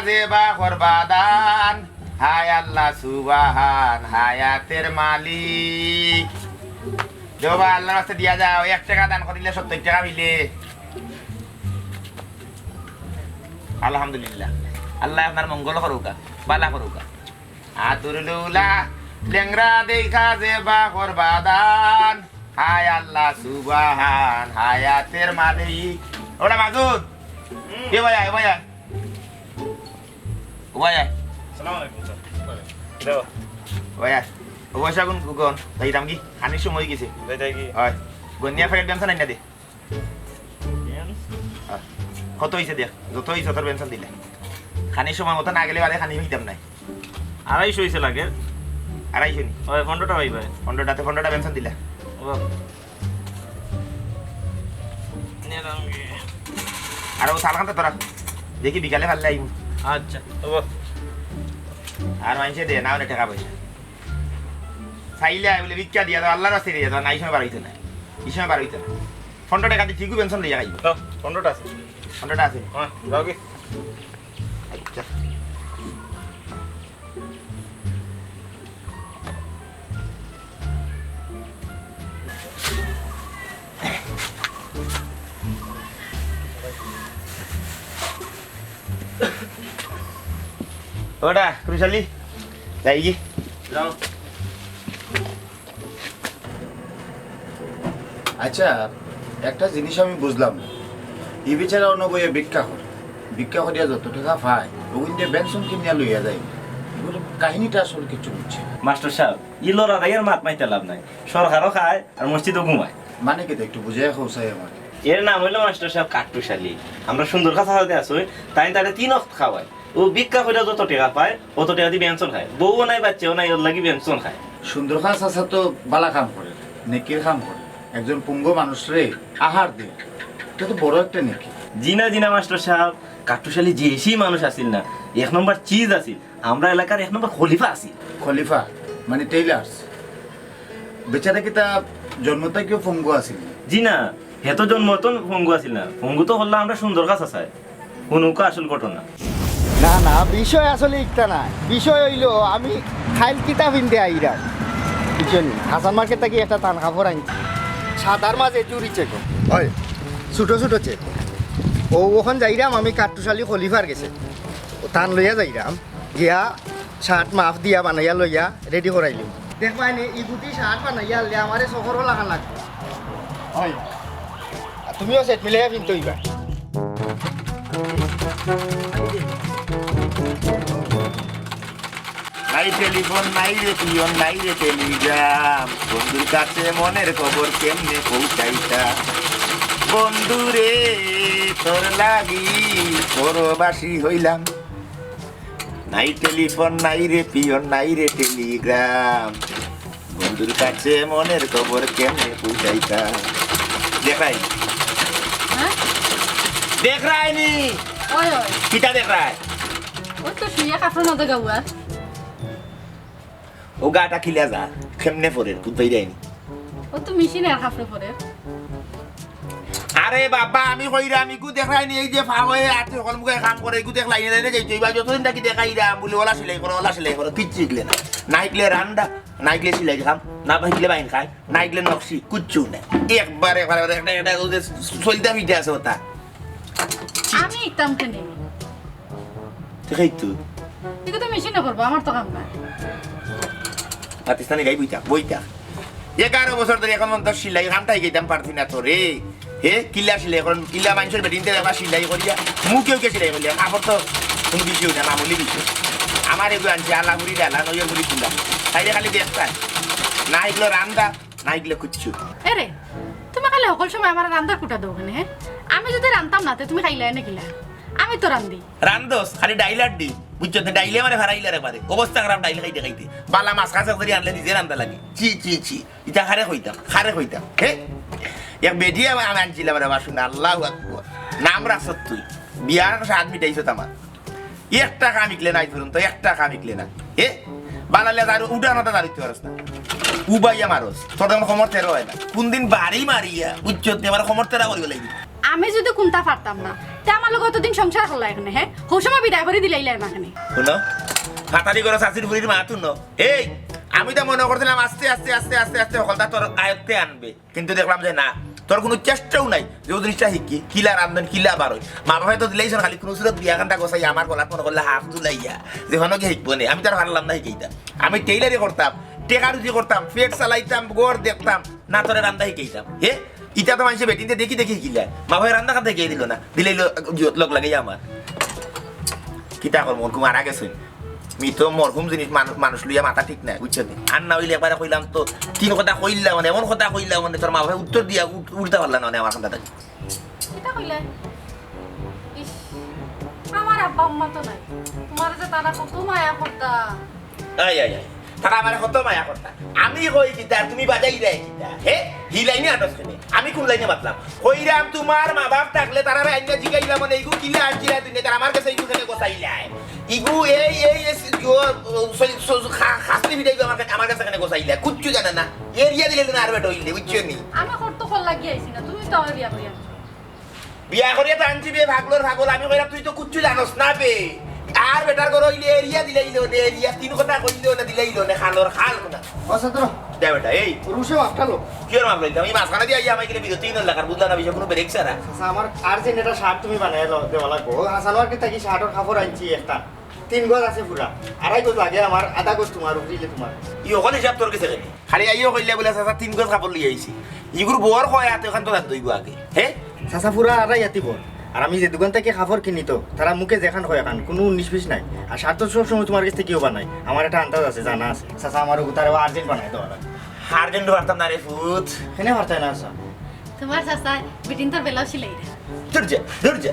কাজে বা করবাদান হায় আল্লাহ সুবহান হায়াতের মালিক জবা আল্লাহর রাস্তায় দিয়া যাও 1 টাকা দান করিলে 70 টাকা মিলে আলহামদুলিল্লাহ আল্লাহ আপনার মঙ্গল করুকা বালা করুকা আতুরুলা লেংরা দেখা যে বা করবাদান হায় আল্লাহ সুবহান হায়াতের মালিক ওরা মাসুদ কে ভাইয়া ভাইয়া ভাইয়া আসসালামু আলাইকুম স্যার দাও ভাইয়া অবশ্যই কোন কোন তাইরাম কি খানির সময় গেছে তাই কি হয় গনিয়া ফেরত বেনসন আইনা দে কত হইছে দেখ যত হইছে তোর বেনসন দিলে খানির সময় মতো না গেলে বাদে খানি হইতাম নাই 250 হইছে লাগে 250 নি ওই 15টা হইবে 15টা বেনসন দিলা আর ও সালখানটা তোরা দেখি বিকালে ভালো আইব আচ্ছা ওবা আর মাইনছে দে না অনেক টাকা পয়সা চাইলে বলে ভিক্ষা দিয়া দাও আল্লাহর রাস্তায় দিয়া দাও নাই সময় বার হইতে না এই সময় বার হইতে না 15 টাকা দিয়ে ঠিকই পেনশন লইয়া খাইব দাও 15টা আছে 15টা আছে হ্যাঁ যাও কি আচ্ছা ওটা ক্রুশালি যাই কি যাও আচ্ছা একটা জিনিস আমি বুঝলাম না এই বিচারা অন্য বইয়ে ভিক্ষা করিয়া যত টাকা পায় ওগুন দিয়ে বেনশন কিনিয়া লইয়া যায় এগুলো কাহিনীটা আসলে কিছু বুঝছে মাস্টার সাহেব ই লড়া দাইয়ের মাত মাইতে লাভ নাই সরকারও খায় আর মসজিদও ঘুমায় মানে কি একটু বুঝাই খোঁসাই আমার এর নাম হইলো মাস্টার সাহেব কাট্টুশালী আমরা সুন্দর কথা হতে আসই তাই তারে 3 ওয়াক্ত খাওয়ায় ও ভিক্ষা করে যত টাকা পায় অত টাকা দিয়ে বেনশন খায় বউও নাই বাচ্চাও নাই ওর লাগি বেনশন খায় সুন্দর খান চাচা তো বালা কাম করে নেকির কাম করে একজন পুঙ্গ মানুষ রে আহার দিয়ে এটা তো বড় একটা নেকি জিনা মাস্টার সাহেব কাট্টুশালী যে এসেই মানুষ আসিল না 1 নম্বর চিজ আসিল আমরা এলাকার 1 নম্বর খলিফা আসিল খলিফা মানে টেইলার্স বেচারা কি তা জন্মতা কেউ পুঙ্গ আসিল জিনা হেতো জন্মতন ফঙ্গু আসিল না ফঙ্গু তো হল্লা আমরা সুন্দর কাছে চাই কোনকা আসল ঘটনা না না বিষয় আসলে একটা না বিষয় হইলো আমি খাইল কিতাব কিনতে আইরা বুঝছেন হাসান মার্কেট থেকে একটা টান কাপড় আনছি সাদার মাঝে চুরি চেক হয় ছোটো ছোটো চেক ও ওখান যাইরাম আমি কাট্টুশালী খলিফার গেছে ও টান লইয়া যাইরাম গিয়া শার্ট মাফ দিয়া বানাইয়া লইয়া রেডি করাইলিম দেখবাই নি ইগুটি শার্ট বানাইয়া আনলে আমারে চকরও লাগা লাগবে হয় আর তুমিও সেট মিলাইয়া কিনতে হইবা নাই টেলিফোন নাই রে পিয়ন নাই রে টেলিগ্রাম বন্ধুর কাছে মনের খবর কেমনে পৌঁছাইতা বন্ধু রে তোর লাগি পরবাসী হইলাম নাই টেলিফোন নাই রে পিয়ন নাই রে টেলিগ্রাম বন্ধুর কাছে মনের খবর কেমনে পৌঁছাইতা দেখাই হ্যাঁ দেখ রায়নি ওই ওই কিটা দেখ রায় ওই তো শুয়ে কাপড় মধ্যে গাওয়া ও গাটা খিলা যা কেমনে পরে বুঝবাই যায়নি ও তো মেশিনের কাপড় পরে আরে বাবা আমি কইরা আমি গু দেখাই নি এই যে ফাওয়ে আতে সকল মুখে কাম করে গু দেখ লাইনে লাইনে যাইতো এবার যতদিন তাকি দেখাইরা বলি ওলা সেলাই করো কিচ্ছু শিখলে না নাইকলে রান্ডা নাইকলে সেলাই খাম না ভাইকলে বাইন খায় নাইকলে নকশি কুচ্ছু না একবারে একটা একটা চলতে মিটে আছে ওটা আমি ইতাম কেন দেখাই তো এগুলো তো মেশিনে করবো আমার তো কাম না পাকিস্তানি গাই বইটা 11 বছর ধরে এখন তো সিলাই কামটাই গেতাম পারছি না তো রে হে কিল্লা সিলাই করেন কিল্লা মানুষের বেদিনতে দেখা সিলাই করিয়া মুখেও কে সিলাই করিয়া কাপড় তো কোনো বিষয় না মামুলি বিষয় আমার এগুলো আনছে আলা মুড়ি ডালা নইয়ের মুড়ি তুলা খাইলে খালি দেখতাম না এগুলো রান্দা না এগুলো কুচ্ছু এরে তুমি খালি সকল সময় আমার রান্দার কুটা দাও কেন হ্যাঁ আমি যদি রান্তাম না তুমি খাইলে না কিলা আমি তো রান্ধি রান্দোস খালি ডাইলার দি বুঝছো ডাইলে মানে ভাড়াইলার এবারে অবস্থা খারাপ ডাইলে খাইতে খাইতে বালা মাছ কাছে ধরে আনলে নিজে রান্দা লাগে চি এটা খারে হইতাম হে এক বেটি আমি আনছিলাম রে বাসুন আল্লাহ আকবার নাম রাখছ তুই বিয়ার স্বাদ মিটাইছ আমার 1 টাকা মিকলে নাই ধরুন তো 1 টাকা মিকলে না হে বানালে তার উডানোটা দাঁড়িয়ে পারস না উবাইয়া মারস তোর তখন খমর তেরো হয় না কোন দিন বাড়ি মারিয়া বুঝছো আমার খমর তেরা করিব লাগবে আমি যদি কোনটা পারতাম না তে আমার লোক অতদিন সংসার করলা এখানে হ্যাঁ হৌসময় বিদায় করে দিলাইলা এখানে শুনো ফাতারি করো শাশুড়ি বুড়ির মা তুন এই আমি তো মনে করছিলাম আস্তে আস্তে আস্তে আস্তে আস্তে সকলটা তোর আয়ত্তে আনবে কিন্তু দেখলাম যে না তোর কোনো চেষ্টাও নাই যে জিনিসটা শিখি কিলা রান্ধন কিলা বারোই মা বাবাই তো দিলেই খালি কোনো সুরত বিয়া কান্তা গোসাই আমার গলাত মনে করলে হাফ দুলাইয়া যেখানে গিয়ে শিখবো নে আমি তার হারলাম না শিখাইতা আমি টেইলারি করতাম টেকা রুজি করতাম পেট চালাইতাম গোর দেখতাম না তোরে রান্না শিখাইতাম হে ইটা তো মানুষের বেটিনতে দেখি দেখি শিখিলা মা ভাই রান্না খাতে গিয়ে দিল না দিলেই লগ লাগে আমার কিতা করবো ওরকম আর আগে শুন তো মরহুম জিনিস মানুষ লইয়া মাথা ঠিক নাই বুঝছেন আর না হইলে একবারে কইলাম তো তিন কথা কইলাম মানে এমন কথা কইলাম মানে তোর মা ভাই উত্তর দিয়া উল্টা পারলাম না আমার কথা কিটা কইলা ইস আমার আব্বা আম্মা তো নাই তোমার যে তারা কত মায়া করতা আই আই আই তারা আমার কত মায়া করতা আমি কই কিতা তুমি বাজাই দেয় কিতা হে হি লাইনে আটস কেনে আমি কোন লাইনে বাতলাম কইরাম তোমার মা বাপ থাকলে তারা আইনা জিগাইলা মানে ইগু কিলা আনছিলা তুমি তারা আমার কাছে ইগু কেনে গোসাইলা ইগু এই খাসলি ভিডিও আমার কাছে কেনে গোসাইলা কুচ্চু জানা না এরিয়া দিলে না আর বেটো হইলে বুঝছো নি আমি করতে কল লাগি আইছি না তুমি তো আমার বিয়া করিয়া বিয়া করিয়া তো আনছি বে ভাগলোর ভাগল আমি কইরাম তুই তো কুচ্চু জানোস না বে আর বেটার করো হইলে এরিয়া দিলাইলো নে এরিয়া তিন কথা কইলো না দিলাইলো না খালোর খাল না অসাতর দে বেটা এই রুশে আটকালো কি আর মামলা আমি মাঝখানে দিয়ে আইয়া আমাকে বিরতি তিন লাখ আর বুঝলা না বিষয় কোনো ব্রেক ছাড়া আচ্ছা আমার আর্জেন্ট এটা শার্ট তুমি বানাই দেওয়া লাগবো হাসানোর কে থাকি শার্টের কাপড় আনছি একটা 3 গজ আছে পুরা 2.5 গজ লাগে আমার আধা গজ তোমার উঠলে তোমার ই ওখানে হিসাব তোর কাছে কেন খালি আইও কইলে বলে চাচা 3 গজ কাপড় লিয়ে আইছি ইগুর বর কয় এত এখান তো দইব আগে হে চাচা পুরা আড়াই আতিব আর আমি যে দোকান থেকে কাপড় কিনি তো তারা মুখে যেখান হয় এখন কোনো 19-20 নাই আর শার্ট তো সব সময় তোমার কাছ থেকে কেউ বানাই আমার একটা আন্দাজ আছে জানা আছে চাচা আমার তারা আর্জেন্ট বানাই দেওয়া লাগে আর্জেন্ট পারতাম না রে ফুট কেনে পারতাই না আচ্ছা তোমার চাচা বিটিন তোর বেলাও ছিলাই রে ধৈর্য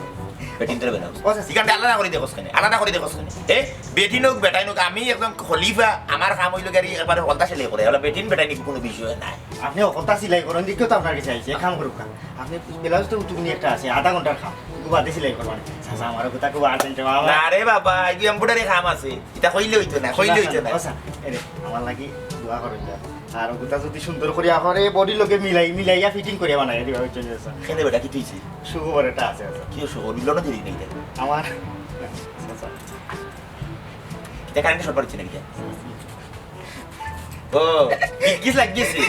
বেটিন তোর বেনাও ইকানটা আলাদা করে দেখোস কেন আলাদা করে দেখোস কেন এ বেটিন হোক বেটাই হোক আমি একদম খলিফা আমার কাম হইলো গাড়ি একবারে হলতা সেলাই করে হলো বেটিন বেটাই নিক কোনো বিষয় নাই আপনি অকলতা সিলাই করেন দিকেও তো আপনার কাছে আইছে কাম করুক আপনি ব্লাউজ তো তুমি একটা আছে আধা ঘন্টার কাম বাদে সিলাই করবেন চাচা আমার কথা খুব আর্জেন্ট না রে বাবা এই এমব্রয়ডারি কাম আছে এটা কইলে হইতো না কইলে হইতো না আচ্ছা এরে আমার লাগি দোয়া করেন আর ওটা যদি সুন্দর করে আপারে বডি লোকে মিলাইয়া ফিটিং করে বানাই দিবা হইছে চাচা কেন বেটা কি তুইছি শুভর এটা আছে আচ্ছা কি শুভ নিল না দিলি নাকি আমার চাচা এটা কারেন্ট শর্ট পড়ছে নাকি ও কিস লাগিছে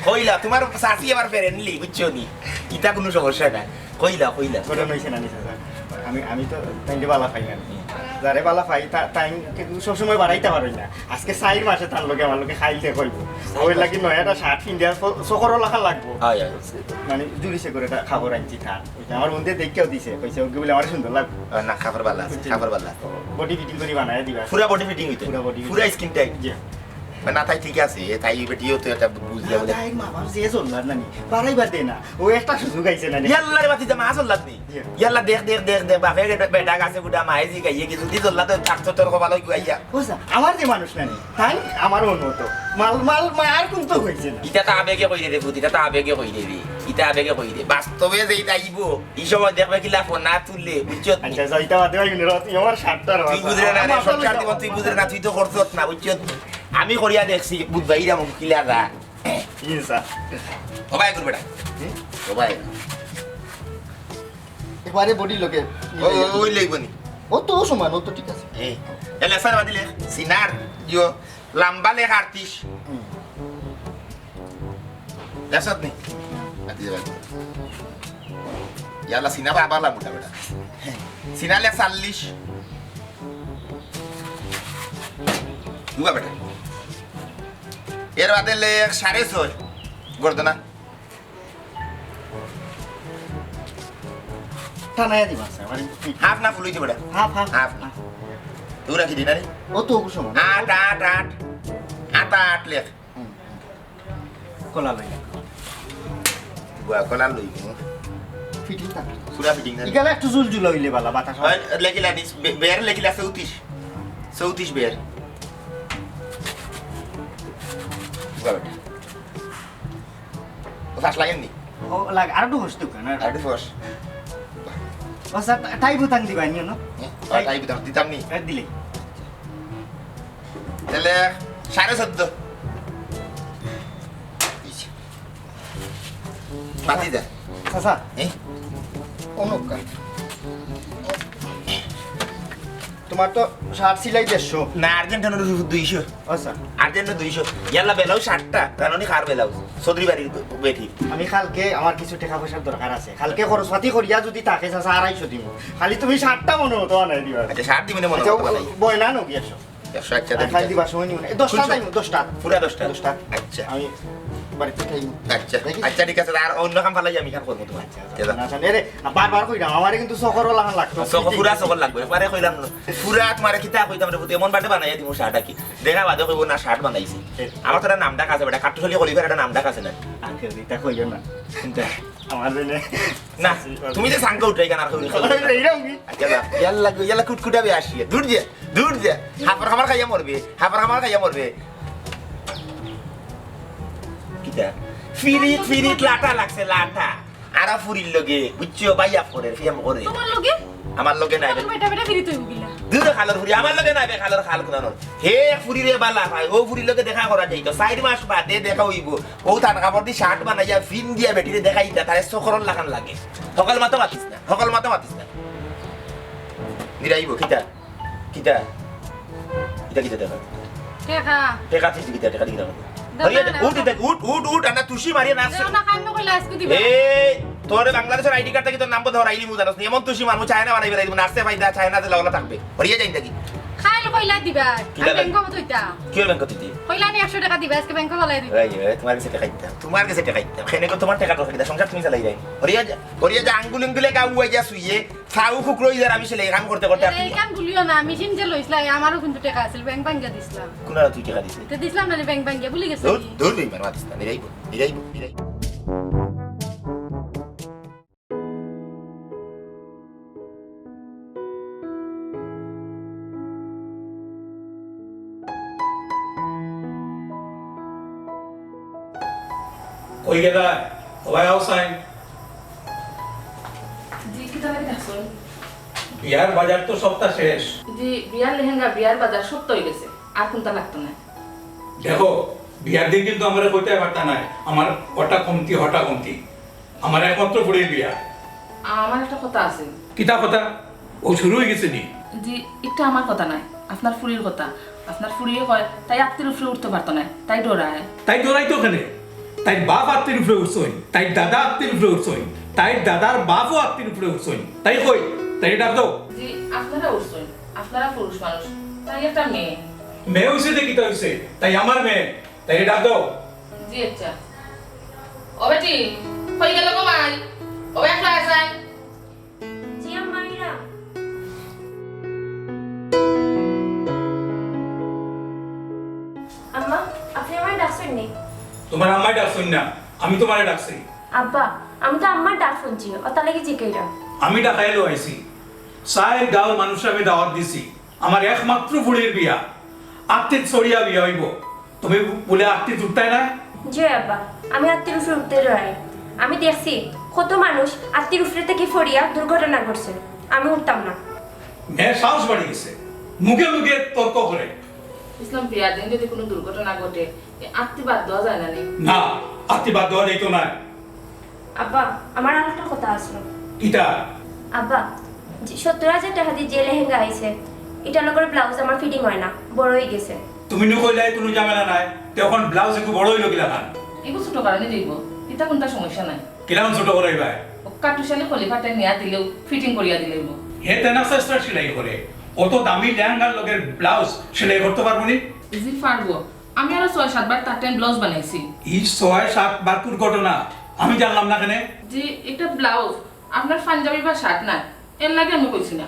কইলা তোমার সাসি আমার ফ্রেন্ডলি বুঝছো নি এটা কোনো সমস্যা না কইলা করে নইছে না চাচা আমি তো টাইমে বালা পাই না যারে বালা পাই টাইম সব সময় বাড়াইতে পারি না আজকে 4 মাসে তার লগে আমার লগে খাইতে কইব ওই লাগি নয়াটা শার্ট কিনতে সকর লাখা লাগবো আয় আয় মানে জুড়িছে করে এটা খাবার আনছি থা আমার বন্ধু দেখেও দিছে কইছে ওকে বলে আমার সুন্দর লাগবে না খাবার বালা খাবার বালা বডি ফিটিং করে বানায় দিবা পুরা বডি ফিটিং হইতো পুরা body পুরা স্কিন টাইপ জি না তাই ঠিক আছে তাই বেটিও তো এটা বুঝলে বলে তাই মা বাবা যে চললার নানি বাড়াইবার দে না ও একটা সুযোগ আইছে না ইয়াল্লা রে বাতি জামা আসল লাগনি ইয়াল্লা দেখ বাপে বেটা গাছে বুড়া মাইজি গাইয়ে কি যদি চললা তো থাকতো তোর কপাল হই গাইয়া বুঝা আমার যে মানুষ নানি তাই আমার উন্নত মাল আর কোন তো হইছে না ইটা তো আবেগে কই রে বুদ্ধি এটা আবেগে কই রে ইটা আবেগে কই রে বাস্তবে যে এটা আইবো এই সময় দেখবে কি লাফ না তুললে বুঝছো আচ্ছা যাইতা বাদে ভাই নিরত আমার শার্টটার তুই বুঝরে না রে সরকার দিব তুই বুঝরে না তুই তো করছস না বুঝছো আমি করিয়া দেখছি বুধবাইরা মুখ কিলা দা ইনসা ও ভাই করবে না ও ভাই এবারে বডি লোকে ওই লইবনি ও তো সমান ও তো ঠিক আছে এই এলা সারা দিলে সিনার yo lamba le artis dasat nih ya la sina baba la muda beda sina le sallish juga beda এর বাদে লে 6.5 গর্দনা টানায়া দিবা স্যার মানে হাফ না ফুলইতে বড়া হাফ হাফ দূরা কি দিনা রে ও তো সমান আট লেখ কলা লই বুয়া কলা লই ফিটিং তা পুরা ফিটিং না ইগালা একটু জুল হইলে বালা বাতাস লেখিলা দিস বের লেখিলা 34 বের বুয়া ও ফাস লাগেন নি ও লাগ আর একটু হস্ত কেন আর ফাস ও স্যার টাই বুতান দিবা নিও না তাই দিতাম নি দিলে তাহলে 14.5 বাতি যা চাচা এই অনুকা তোমার তো শার্ট সিলাই 150 না আর্জেন্টিনার 200 আচ্ছা আর্জেন্টিনা 200 ইয়াল্লা বেলাও 60টা জানো নি কার বেলাও চৌধুরী বাড়ির বেটি আমি কালকে আমার কিছু টাকা পয়সার দরকার আছে কালকে খরচপাতি করিয়া যদি থাকে চাচা 250 দিব খালি তুমি 60টা মনে হতো না দিবা আচ্ছা 60 দিবেন মনে আচ্ছা হয় বয়না নো গিয়েছো 100 আচ্ছা খালি দিবা সময় নিও না 10টা টাইম 10টা পুরা 10টা দশটা। আচ্ছা আমি বাড়িতে খাইব আচ্ছা আচ্ছা ঠিক আছে আর অন্য কাম ফালাই আমি কাম করব তোমার আচ্ছা রে বারবার কইরাম আমারে কিন্তু সকরও লাগান লাগতো সক পুরা সকল লাগবে পারে কইলাম না পুরা তোমার কিতা কইতাম রে এমন বাটে বানাইয়া দিমু শার্টটা কি দেখা বাদে কইব না শার্ট বানাইছি আমার তো একটা নাম ডাক আছে বেটা কাটুশালি কলিবার একটা নাম ডাক আছে না আঙ্কেল এটা কইও না চিন্তা আমার জেনে না তুমি যে সাঙ্কা উঠাই কেন আর কইলি এইরকম কি আচ্ছা ইয়াল্লা কুটকুটাবে আসিয়ে দূর যে হাফার খাবার খাইয়া মরবে কিতা ফিরিত লাটা লাগছে লাটা আরা ফুরির লগে বুঝছো বাইয়া ফরের ফিয়াম করে তোমার লগে আমার লগে নাই তোমার বেটা বেটা ফিরিত হইব গিলা দুটো খালর ফুরি আমার লগে নাই খালর খাল কুনানোর হে ফুরিরে বালা ভাই ও ফুরির লগে দেখা করা যাইতো 4 মাস বাদে দেখা হইব ও তার কাপড় দি শার্ট বানাইয়া ফিন দিয়া বেটিরে দেখাইতা তারে সকরন লাগান লাগে সকাল মাতো মাতিস না নিরাইব কিতা দেখা দেখা টেকা দিগা উঠ আনা তুষি মারিয়া নাচ দেও না কাম কইলা আজকে দিবা এই তোরে বাংলাদেশের আইডি কার্ড থেকে তোর নাম ধর আইলি মুজানস এমন তুষি মারমু চায়না বানাই বেরাই নাচতে পাইদা চায়নাতে লাগলা থাকবে হরিয়া যাইন থাকি খাইল কইলা দিবা কিলা আমি ব্যাংক মতইতা কি ব্যাংক তুই কইলা নি 100 টাকা দিবা আজকে ব্যাংক বলাই দিবা তোমার কাছে টাকা খেনে কো তোমার টাকা তো খাইতা সংসার তুমি চালাই যাই হরিয়া যা আঙ্গুলে গাউয়া যা সুইয়ে ফাউ ফুকরই যার আমি সেলাই কাম করতে এই কাম ভুলিও না মেশিন যে লইছলা আমারও কিন্তু টাকা আছিল ব্যাংক ভাঙ্গা দিছলাম কোনা তুই টাকা দিছিস তো দিছলাম না ব্যাংক ভাঙ্গা ভুলি গেছি দূর মার মাতিস না নিরাইব কই গেলা সবাই আউসাইন জি কি তাহলে দেখুন বিয়ার বাজার তো সপ্তাহ শেষ জি বিয়ার লেহেঙ্গা বিয়ার বাজার সব তো হয়ে গেছে আর কোনটা লাগতো না দেখো বিয়ার দিন কিন্তু আমার কইতে পারতা নাই আমার হটা কমতি আমার একমাত্র বুড়ির বিয়া আমার একটা কথা আছে কিতা কথা ও শুরু হয়ে গেছে নি জি এটা আমার কথা নাই আপনার ফুরির কথা আপনার ফুরিয়ে কয় তাই আত্মীর উপরে উঠতে পারতো না তাই ডরায় তাই ডরাই তো ওখানে তাই বাপ আত্মীর উপরে উঠছই তাই দাদা আত্মীর উপরে উঠছই তাই দাদার বাপও আত্মীর উপরে উঠছই তাই কই তাই ডাক দাও জি আপনারা উঠছেন আপনারা পুরুষ মানুষ তাই একটা মেয়ে হইছে দেখি তো হইছে তাই আমার মেয়ে তাই ডাক দাও জি আচ্ছা ও বেটি হয়ে গেল গো মাই ও একলা আছে জি আম্মাইরা আম্মা আপনি আমায় ডাকছেন নি তোমার আম্মাই ডাকছই না আমি তোমারে ডাকছি আব্বা আমি তো আম্মার ডাক শুনছি ও তাহলে কি জিকেইরা আমি ডাকাইলো আইছি সাইর গাঁওর মানুষের আমি দাওয়াত দিছি আমার একমাত্র বুড়ির বিয়া আত্মীয় ছড়িয়া বিয়া হইব তুমি বলে আত্মীয় জুটতাই না জি আব্বা আমি আত্মীর উপরে উঠতে রয় আমি দেখছি কত মানুষ আত্মীর উপরে থেকে ফরিয়া দুর্ঘটনা ঘটছে আমি উঠতাম না মেয়ের সাহস বাড়ি গেছে মুখে তর্ক করে ইসলাম বিয়ার দিন যদি কোনো দুর্ঘটনা ঘটে আত্মীয় বাদ দেওয়া যায় না নি না আত্মীয় বাদ দেওয়া যাইতো না আব্বা আমার আর একটা কথা আসলো কিটা আব্বা 70,000 টাকা দিয়ে যে লেহেঙ্গা আইছে এটা লগর ব্লাউজ আমার ফিটিং হয় না বড় হয়ে গেছে তুমি নকইলাই কোনো ঝামেলা নাই তখন ব্লাউজ একটু বড় হইলো কিলা খান এগুলো ছোট কারণে দিব এটা কোনটা সমস্যা নাই কিরকম ছোট করাইবা কাটুশালি খলিফাটা নিয়া দিলেও ফিটিং করিয়া দিলেই হে তেনা চেষ্টা সেলাই করে অত দামি লেহেঙ্গার লগের ব্লাউজ সেলাই করতে পারবো নি জি পারবো আমি আরো 6-7 বার তার টাইম ব্লাউজ বানাইছি এই 6-7 বার ঘটনা আমি জানলাম না কেন জি এটা ব্লাউজ আপনার পাঞ্জাবি বা শার্ট না এর লাগে আমি কইছি না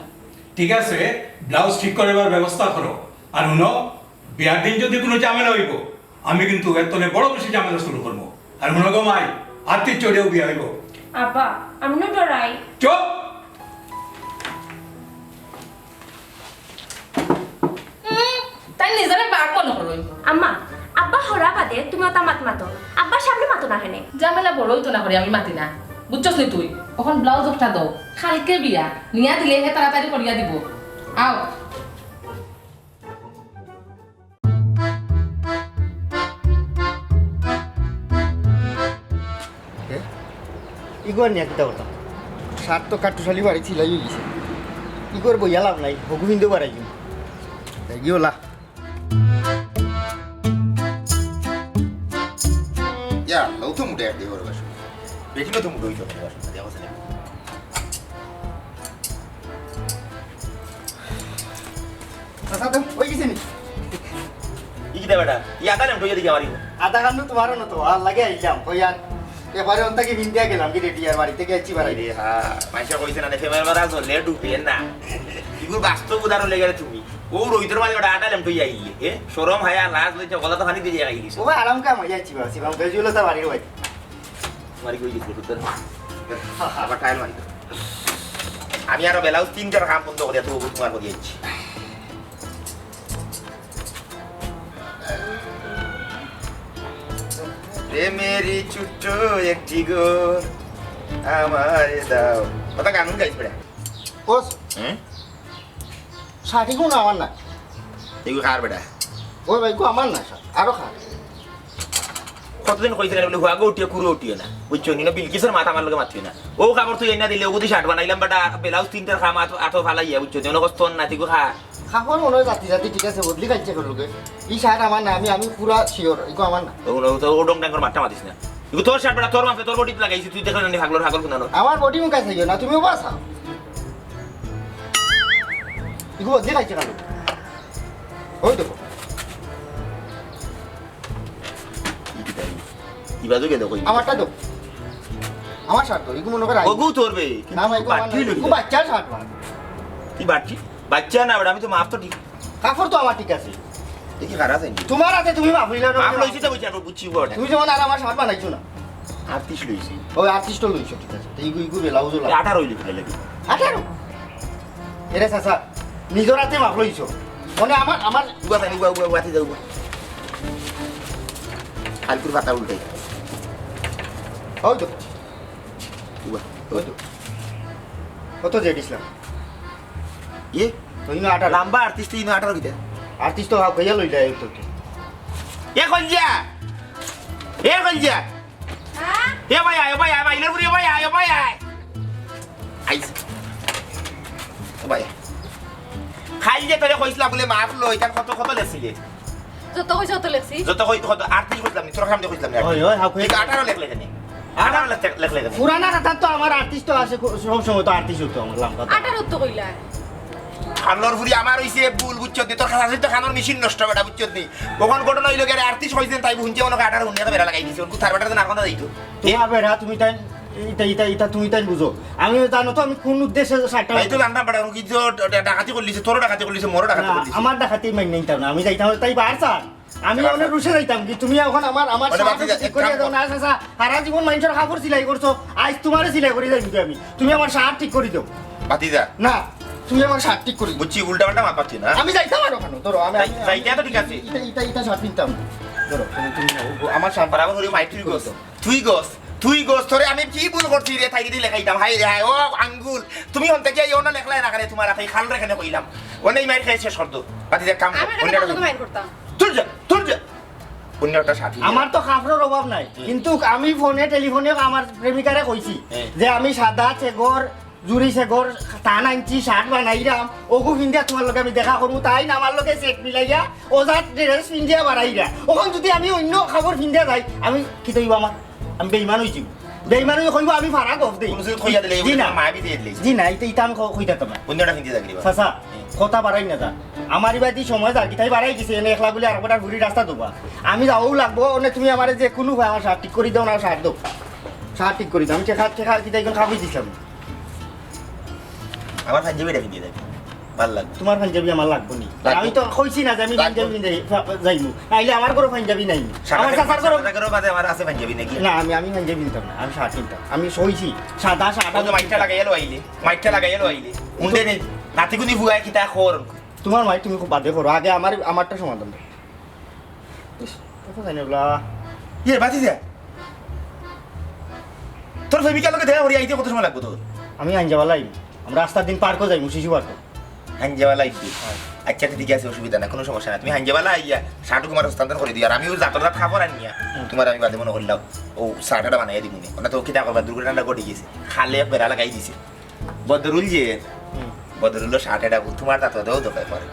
ঠিক আছে ব্লাউজ ঠিক করার ব্যবস্থা করো আর শুনো বিয়ার দিন যদি কোনো ঝামেলা হইব আমি কিন্তু এর তলে বড় বেশি ঝামেলা শুরু করবো আর শুনো গো মাই আত্মীয় চড়েও বিয়া হইব আব্বা আমি না ডরাই চুপ তাই নিজের বাঘ মনে করো আম্মা আব্বা হরা বাদে তুমি ওটা মাত মাতো আব্বার সামনে মাতো না হেনে ঝামেলা বড় হইতো না করে আমি মাতি না বুঝছস নি তুই এখন ব্লাউজ একটা দাও কালকে বিয়া নিয়া দিলে হে তাড়াতাড়ি করিয়া দিব আও ইগোর নিয়ে কিতা কথা শার্ট তো কাটুশালি বাড়ি ছিলাই গেছে কি করবো ইয়ালাম নাই ভগু হিন্দু বাড়াই গিওলা ইয়া লও তো মুডে দিয়ে ওর বাসু বেটি তো মুডে হইতো বাসু দেখো সে চাচা তুমি ওই গেছে নি কি দে বেটা ইয়া কানে তো দিকে মারিব আধা ঘন্টা তোমারও না তো আর লাগে আইলাম ওই আর এবারে অন্তাকে ভিন্দিয়া গেলাম কি রেডিয়ার বাড়ি থেকে আইছি বাড়াই আরে হ্যাঁ মাইশা কইছে না ফেমার মারা জলে ডুবে না ইগুর বাস্তব উদাহরণ লেগে তুমি ও রোহিতর মাঝে ওটা আটালাম তুই আইলি এ শরম হায়া লাজ লইছে গলা তো খানি দিয়ে আইলিস ও ভাই আরাম কাম হয়ে যাচ্ছি বাসি বাম বেজুলো তো বাড়ির ভাই মারি কই দিছিল তোর আবার টাইল মারি আমি আরো বেলাউজ তিনটার কাম বন্ধ করে তো তোমার করে দিচ্ছি রে মেরি ছোট্ট একটি গোর আমার দাও কথা গান গাইছ বেড়া কোস হ্যাঁ ষাটি গুণ আমার না এগুলো কার বেড়া ওই ভাই গো আমার না আরো খা কতদিন কইছিলেন বলে হুয়াগো উঠিয়ে কুরো উঠিয়ে না বুঝছো নি না বিলকিসের মাথা আমার লগে মারছে না ও কাপড় তুই এনে দিলে ওগুদি শার্ট বানাইলাম বাটা ব্লাউজ তিনটার খাম আটো ফালাইয়া বুঝছো নি অনক স্তন নাতি গো খা খাবার মনে হয় জাতি জাতি ঠিক আছে বদলি কাটছে করলোকে এই শার্ট আমার না আমি পুরা শিওর এগো আমার না ও ডং ডাঙ্গর মারটা মাতিস না এগুলো তোর শার্ট বাটা তোর মাপে তোর বডিতে লাগাইছি তুই দেখো না ভাগলোর ভাগল কোনানো আমার বডি মুখ আছে না তুমিও বাসা এগো বদলি কাটছে কালো ওই দেখো ইবাজু কে দেখো আমারটা দেখো আমার শার্ট তো এগো মনে করে ওগু তোরবে না ভাই গো আমার এগো বাচ্চার শার্ট না কি বাচ্চি বাচ্চা না বেটা আমি তো মাপ তো ঠিক কাপড় তো আমার ঠিক আছে দেখি খারাপ আছে তোমার হাতে তুমি মাপ লইলে মাপ লইছি তো বুঝছি আর বুঝছি বড় তুমি যেমন আর আমার শার্ট বানাইছো না আর্টিস্ট লইছি ওই আর্টিস্ট লইছো ঠিক আছে তো এগো এগো বেলাউজও লাগে 18 হইলি ফেলে লাগি 18 এরে চাচা নিজের হাতে মাপ লইছো মানে আমার উবা তাই উবা উবা বাতি যাও কালকুর পাতা উল্টাই ওই তো উবা ওই তো কত জেড ইসলাম ইয়ে ওই না 18 লম্বা আর্টিস্ট ইনো 18 কিটা আর্টিস্ট তো হাও কইয়া লইলা এই তো এ কলজা হ্যাঁ এ ভাই আয় ভাই আয় ভাই ইলার পুরি ভাই আয় আইস ভাই খাই যে তোরে কইছলা বলে মাপ লই তার কত কত লেছিলে যত কইছ তত লেখছি যত কত আর্টিস্ট কইছলাম নি তোর কাম দিয়ে কইছলাম না ওই ওই হাও কইয়া 18 লেখলে জানি 18 লেখলে জানি পুরানা কথা তো আমার আর্টিস্ট তো আছে সব সময় তো আর্টিস্ট হতো আমার লম্বা 18 তো কইলা খানোর ফুরি আমার হইছে ভুল বুঝছো দি তোর খাসা তো খানোর মেশিন নষ্ট বেটা বুঝছো দি কখন ঘটনা হইলো গেলে আর্টিস্ট হইছেন তাই বুঝছে ওনকে 18 উনিয়া বেরা লাগাই দিছে ওনকু থার বেটা না কোন দাইতো তোমার বেড়া তুমি তাই এটা তুমি তাই বুঝো আমি জানো তো আমি কোন উদ্দেশ্যে শার্টটা তাই তো জানতাম বেটা কি তো ডাকাতি করলিছে তোর ডাকাতি করলিছে মোর ডাকাতি করলিছে আমার ডাকাতি মাইন নিতাম না আমি যাইতাম তাই বারসা আমি অনেক রুশে যাইতাম কি তুমি এখন আমার ওটা শার্ট বাদ ঠিক করে দাও না চাচা সারা জীবন মানুষের কাপড় সেলাই করছো আজ তোমারে সেলাই করে যাইবি আমি তুমি আমার শার্ট ঠিক করে দাও বাতিজা না তুমি আমার শার্ট ঠিক করে দাও বুঝছি উল্টা পাল্টা মাপ পাচ্ছি না আমি যাইতাম আর ওখানে ধরো আমি যাইতে তো ঠিক আছে এটা শার্ট কিনতাম না ধরো তুমি আমার শার্ট বরাবর হরি মাই তুই গোস তোরে আমি কি ভুল করছি রে তাই দিদি লেখাইতাম হাই রে হাই ও আঙ্গুল তুমি হন্তে কি ওনা লেখলাই না করে তোমার তাই খাল রেখানে কইলাম ওনেই মাইর খাইছে শর্ত বাতিজা কাম আমি কত মাইন করতাম তুই যা অন্যটা সাথী আমার তো কাপড়ের অভাব নাই কিন্তু আমি ফোনে টেলিফোনে আমার প্রেমিকারে কইছি যে আমি সাদা চেগর জুরি চেগর টান আনছি শার্ট বানাইরাম ওগু পিন্ধিয়া তোমার লগে আমি দেখা করবো তাই না আমার লগে সেট মিলাইয়া ওজাত ড্রেস পিন্ধিয়া বাড়াইরা ওখান যদি আমি অন্য খাবার পিন্ধিয়া যাই আমি কি তৈব আমার আমি বেইমান হইছি বেইমান হয়ে কইব আমি ফারা গফ দেই কোনো কিছু কইয়া দিলে জি না মা বি দিয়ে দিলে জি না এটা আমি কইতা তো না অন্যটা হিন্দি জাগরি চাচা কথা বাড়াই না যা আমার বাড়ি সময় যা কিতাই বাড়াই গেছে এনে একলা বলে আর কটা ঘুরি রাস্তা দেবা আমি যাও লাগবো মানে তুমি আমার যে কোনো ভাই আমার শার্ট ঠিক করে দাও না শার্ট দাও শার্ট ঠিক করে দাও আমি টেকা কিতাই কোন খাবি দিছিলাম আমার পাঞ্জাবিটা কিনে দেবে ভালো লাগবে তোমার পাঞ্জাবি আমার লাগবো নি আমি তো কইছি না যে আমি পাঞ্জাবি যাইমু আইলে আমার কোনো পাঞ্জাবি নাই আমার চাচার করো সাকারও বাদে আমার আছে পাঞ্জাবি নাকি না আমি পাঞ্জাবি নিতাম না আমি শার্ট কিনতাম আমি সইছি সাদা শার্ট আগে মাইটা লাগাইলো আইলে উন্ডে নে নাতিগুনি বুয়াই কিতা খোর তোমার মাই তুমি খুব বাদে করো আগে আমারটা সমাধান দাও কথা জানি বলা ইয়ে বাতি যা তোর প্রেমিকার লগে দেখা করি আইতে কত সময় লাগবে তোর আমি আঞ্জাওয়ালা আইব আমরা রাস্তার দিন পার্কও যাইমু শিশু পার্ক হাঞ্জাওয়ালা আইবি আচ্ছা ঠিক আছে অসুবিধা না কোনো সমস্যা না তুমি হাঞ্জাওয়ালা আইয়া শার্টু কুমার হস্তান্তর করে দিও আর আমিও জাতর রাত খাবার আনিয়া তোমার আমি বাদে মনে করলাম ও শার্টটা বানাই দিব নি ওনা তো কিতা করবা দুর্ঘটনাটা ঘটে গেছে খালে বেড়া লাগাই দিছে বদরুল যে বদরুল শার্টটা তোমার দাঁত দেও দোকায় পরে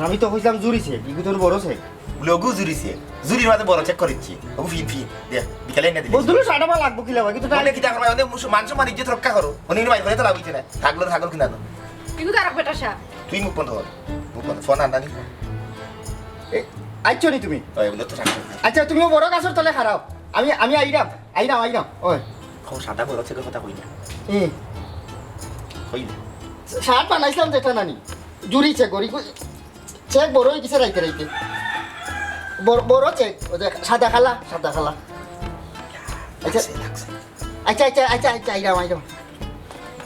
আমি তো কইলাম জুরিছে ইগু তোর বড় চেক লঘু জুরিছে জুরির মাঝে বড় চেক করেছি ও ফি ফি দেখ বিকালে না দিবি বদলু সাড়া লাগবো কি লাগবে কিন্তু তাহলে কি টাকা মানে মানুষ মানে ইজ্জত রক্ষা করো উনি মাই করে তো লাভিছে না থাকলো কিনা না কিন্তু তার বেটা সা তুই মুখ বন্ধ কর মুখ বন্ধ ফোন আননি আইছো নি তুমি ওই বলে তো থাকো আচ্ছা তুমিও বড় গাছের তলে খারাপ আমি আইরাম ওই ও সাদা বড় চেকের কথা কই না কইলে শার্ট বানাইছিলাম যেটা নানি জুরি চেক করি চেক বড় হয়ে গেছে রাইতে বড় চেক ওই যে সাদা খালা আচ্ছা আইরাম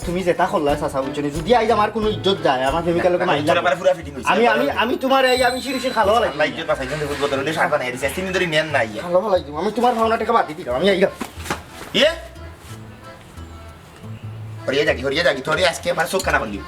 তুমি যেটা করলা চাচা বুঝছো যদি আইরাম আর কোনো ইজ্জত যায় আমার প্রেমিকার লোক মাইলা পুরা ফিটিং হইছে আমি তোমার এই আমি শিরিশির খালো লাগি আল্লাহ ইজ্জত বাঁচাইছেন দেখুন বদলে সার বানাই দিছে তিন ধরে নেন না ইয়া খালো লাগি আমি তোমার ভাবনা টাকা বাদ দিই আমি আইরাম ইয়ে হরিয়া জাগি তোরে আজকে আমার সব কানা করলি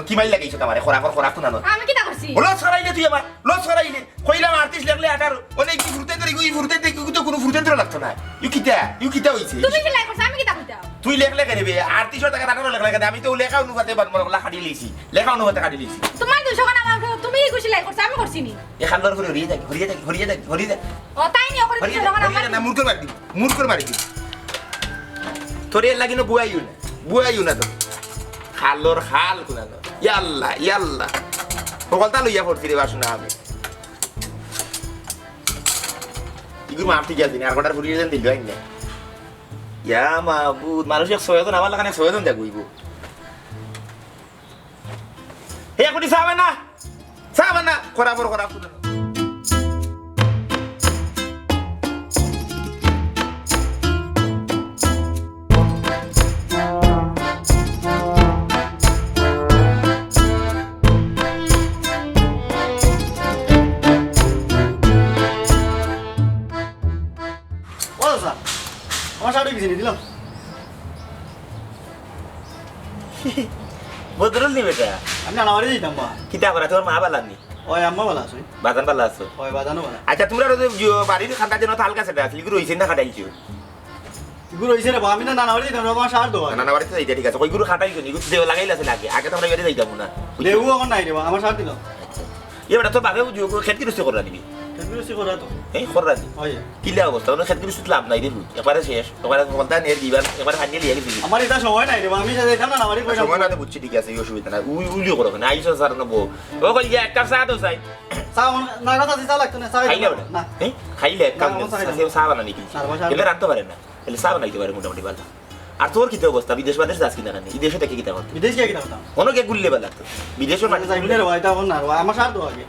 কি মাইল লাগাইছো তোমারে খোরা কোনা না আমি কি তা করছি লস করাইলে তুই আমার লস করাইলে কইলাম আর্টিস্ট লাগলে 18 অনেক কি ফুরতে ধরে গই ফুরতে দেখি তো কোনো ফুরতে ধরে লাগতো না ইউ কিটা হইছে তুমি কি লাই করছ আমি কি তা কইতাম তুই লেখলে কেন বে আর্টিস্টের টাকা 18 লাগলে আমি তো লেখা অনুপাতে বাদমরা কাটি লইছি লেখা অনুপাতে কাটি লইছি তোমার 200 টাকা আমার তুমি কি খুশি লাই করছ আমি করছি নি এ খান্ডর করে হরিয়া জাগি ও তাই নি ওরে 200 টাকা আমার না মুর করে মারি তোরে লাগিনো বুয়াইউ না তো খালর খাল কোনা তো ইয়াল্লা সকলটা লইয়া পড়ছি রে বাসনা আমি ইগুর মাপ ঠিক আছে আর কটার ফুরিয়ে দেন দিল আইনে ইয়া মাবুদ মানুষ এক সয়জন আমার লাগানে সয়জন দেখবইব হে কোটি সাবে না করা কোনা আমার শার্ট কিছু দিলাম বদরুল নি বেটা আমি নানাবাড়ি দিতাম বা কিতা করা তোর মা বালানি ওই আম্মা ভালো আছো বাজান বালা আছো ওই বাজানো ভালো আচ্ছা তোমরা বাড়ির খাতা যেন হালকা সেটা আছে এগুলো হইছে না খাটাইছো এগুলো হয়েছে রে আমি না নানাবাড়ি দিতাম আমার শার্ট দেবো নানা বাড়িতে যাইতে ঠিক আছে ওইগুলো খাটাই কোনি এগুলো দেও লাগাইলা আছে লাগে আগে তো আমরা বেরে যাইতাম না দেবু এখন নাই রে আমার শার্ট দিলাম এবারে তোর বাবা খেত কি রুস্তে করা দিবি কেমনি করা তো এই করা দি ওই কিলা অবস্থা ওর খেত কি রুস্তে লাভ নাই রে একবারে শেষ একবারে বলতা নিয়ে দিবার একবারে হানিয়ে লিয়ে গেছি আমার এটা সময় নাই রে আমি যাইতাম না নানাবাড়ি কইতাম সময় না তো বুঝছি ঠিক আছে এই অসুবিধা না উইলিও করো না আইসো স্যার নবো ও কই এক কাপ চা দাও চাই চা না কথা চা লাগতো না চা খাইলে না খাইলে এক কাপ চা বানানি কি এলে রাখতে পারে না এলে চা বানাইতে পারে মোটামুটি ভালো আর তোর কি অবস্থা বিদেশ বাদেশ যাস কিনা এই দেশে থেকে কিতা করতে বিদেশ গিয়ে কিনা কোনো কে গুললে ভালো লাগতো বিদেশের মানে যাইলে রে ভাই তা না আমার শার্ট দেবো আগে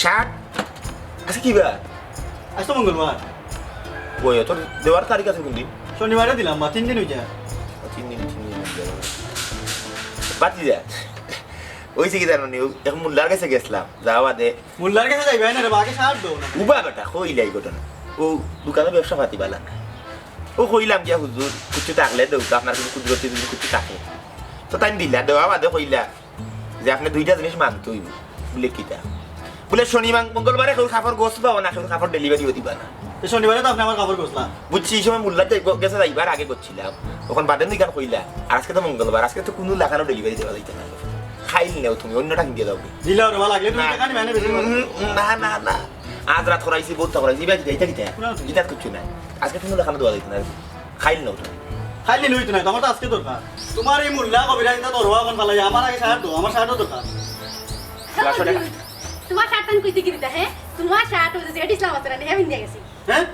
শার্ট আচ্ছা কি ব্যাপার আজ তো মঙ্গলবার ওই তোর দেওয়ার তারিখ আছে কোন দিন শনিবারে দিলাম বা 3 দিন হয়ে যায় 3 দিন বাতি যা ওইসে কি জানো নি এখন মুল্লার কাছে গেছিলাম যাওয়া দে মুল্লার কাছে যাইবে না রে আগে শার্ট দেবো না উবা বেটা কইলাই ঘটনা ও দোকানে ব্যবসা পাতি বালা ও কইলাম যে হুজুর কিছু থাকলে দেউ আপনার কিছু কুদরতি যদি কিছু থাকে তো তাই দিলা দেওয়া বাদে কইলা যে আপনি দুইটা জিনিস মানতই বলে কিটা বলে শনিবার মঙ্গলবারে কেউ খাবার গোস পাবো না কেউ খাবার ডেলিভারিও দিবা না শনিবারে তো আপনি আমার খবর করছিলাম বুঝছি এই সময় মুল্লার গেছে যাইবার আগে করছিলাম তখন বাদে দুই গান কইলা আর আজকে তো মঙ্গলবার আজকে তো কোনো লাগানো ডেলিভারি দেওয়া যাইতে না খাইল নেও তুমি অন্যটা কিনতে যাও দিলে আর ভালো লাগলে তুমি টাকা নিবে না বেশি না আজ রাত করাইছি বহুত করাইছি এবার যাইতা গিতা কিছু না আজকে তুমি লাগানো দেওয়া যাইতে না খাইল নেও তুমি খাইলে নইতো না তোমার তো আজকে দরকার তোমার এই মুল্লা কবিরা চিন্তা ধরবা এখন ভালো আমার আগে শার্ট দাও আমার শার্টও দরকার তোমার শার্ট টান কইতে কি দিতা হ্যাঁ তোমার শার্ট ওই যে জেড ইসলাম আছে না হেমিন দিয়ে গেছি হ্যাঁ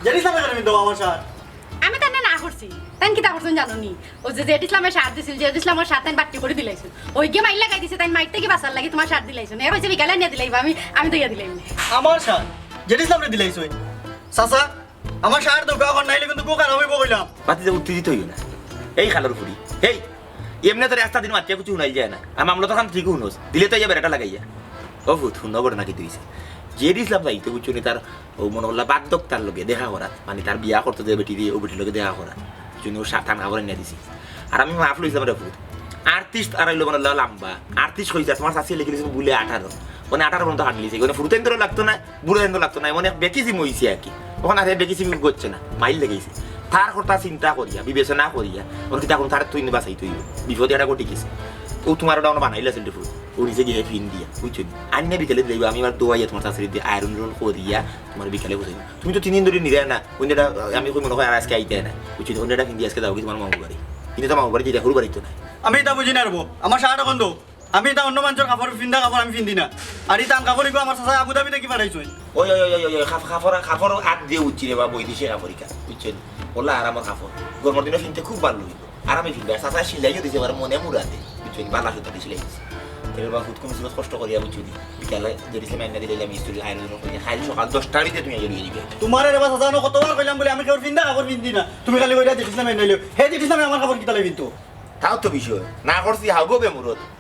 জানি সামনে করে দাও আমার শার্ট আমি তানে না করছি তান কি তা করছেন জানো নি ও যে জেড ইসলামের শার্ট দিছিল জেড ইসলামের শার্ট তান বাট্টি করে দিলাইছেন ওই গে মাইল লাগাই দিছে তাই মাইতে কি বাসার লাগি তোমার শার্ট দিলাইছেন এ হইছে বিকালে নিয়ে দিলাইবা আমি দইয়া দিলাইম আমার শার্ট যেটি সামনে দিলাইছ ওই চাচা আমার শার্ট দরকার এখন নাইলে কিন্তু কোকার হইব কইলাম বাতি যে উত্তেজিত হইও না এই খালার ফুরি এই এমনি তো রাস্তা দিন মাত্রা কিছু শুনাই যায় না আর মামলা তখন ঠিক শুনোস দিলে তো বেড়াটা লাগাইয়া ও ভূত শুন বড় নাকি তুইছে যে দিছিলাম যাইতে বুঝছো নি তার ও মনে করলা বাধ্যক তার লগে দেখা করা মানে তার বিয়া করতে যে বেটি দিয়ে ও বেটির লগে দেখা করা জন্য ও সাতান খাবার নিয়ে দিছি আর আমি মাফ লইছিলাম রে ভূত আর্টিস্ট আর হইলো মানে লম্বা আর্টিস্ট হইছে তোমার শাশি লিখে দিয়েছে বলে 18 মানে 18 পর্যন্ত হাঁট লিছে ওখানে ফুরুতেন্দ্র লাগতো না বুড়েন্দ্র লাগতো না মানে বেকিসিম হইছে আর কি ওখানে আর বেকিসিম করছে না মাইল লেগেছে তার কথা চিন্তা করিয়া বিবেচনা করিয়া ওর কি তখন তার তুই বাঁচাই তুই বিপদে একটা ঘটি গেছে ও তোমার ওটা বানাইলে আছে ফুল ও নিজে গিয়ে ফিন দিয়া বুঝছো আন্না বিকেলে যাইবা আমি আমার দোয়াইয়া তোমার শাশুড়ি দিয়ে আয়রন করিয়া তোমার বিকেলে বুঝাই তুমি তো 3 দিন ধরে নিরে না অন্যটা আমি কই মনে হয় আর আজকে আইতে না বুঝছো অন্যটা কিন্তু আজকে যাও কি তোমার মামু বাড়ি কিন্তু তোমার মামু বাড়ি যেটা হরু বাড়ি তো না আমি এটা বুঝি না রবো আমার শাড়িটা বন্ধ আমি এটা অন্য মানুষের কাপড় পিন্ধা কাপড় আমি পিন্ধি না আর এই টান কাপড় আমার চাচা আবুধাবি থেকে পাঠাইছো ওই কাপড় হাত দিয়ে উঠছি রে বা বই দিছে কাপড়িকা বুঝছেন বললা আর আমার কাপড় গরমের দিনে কিনতে খুব ভালো হইব আর আমি কিনবে চাচা সিলাইও দিছে আমার মনে মুরাতে বুঝছেন বালা সুতা দিয়ে সিলাই দিছে এবার খুদ কম কষ্ট করিয়া বুঝছি বিকালে যদি মেনা দিলে আমি স্কুলে আইরন করি খাই সকাল 10টার ভিতরে তুমি এগিয়ে দিবে তোমার এবার চাচা কতবার কইলাম বলে আমি কাপড় পিন্ধা কাপড় পিন্ধি না তুমি খালি কইরা দেখিছিলাম এনে হে দেখিছিলাম আমার কাপড় কিতালে কিন্তু তাও তো বিষয় না করছি হাগো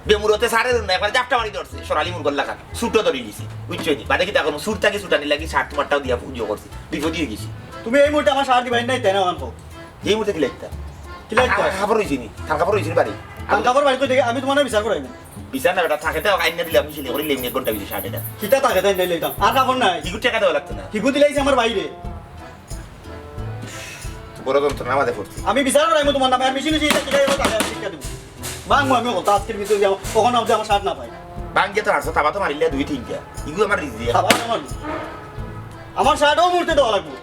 বেমুরতে সারে না একবার জাপটা মারি ধরছে সোনালি মুরগল লাগা সুটো ধরে নিছি বুঝছো বাদে কি দেখো সুরটাকে সুটানি লাগি শার্ট মারটাও দিয়া পুজো করছি বিপদ হয়ে গেছি তুমি এই মুহূর্তে আমার শাড়ি দিবাই নাই তাই না আনবো এই মুহূর্তে কি লাগতা কি লাগতা খাবার হইছি নি তার খাবার হইছি বাড়ি কাল কাপড় বাড়ি কই আমি তোমার বিচার করাই না বিচার না এটা থাকে তো আইনা দিলে আমি সিলে করে লেমনে ঘন্টা বিছে শার্টটা কিতা টাকা তাই নাই লইতাম আর কাপড় নাই কি টাকা দেওয়া লাগতো না কিগু দিলাইছে আমার বাইরে বড় যন্ত্রণা আমাদের পড়ছে আমি বিচার করাইমু তোমার নামে আর মেশিনে যেটা কিলাই টাকা শিক্ষা দেব বাংমু আমি কথা আজকের ভিতরে যাও কখনো আপনি আমার শার্ট না পাই বাঙ্গে তো আসো তাবা তো মারিলে 2-3টা ইগু আমার রিজি খাবার আমার শার্টও মুড়তে দেওয়া লাগবে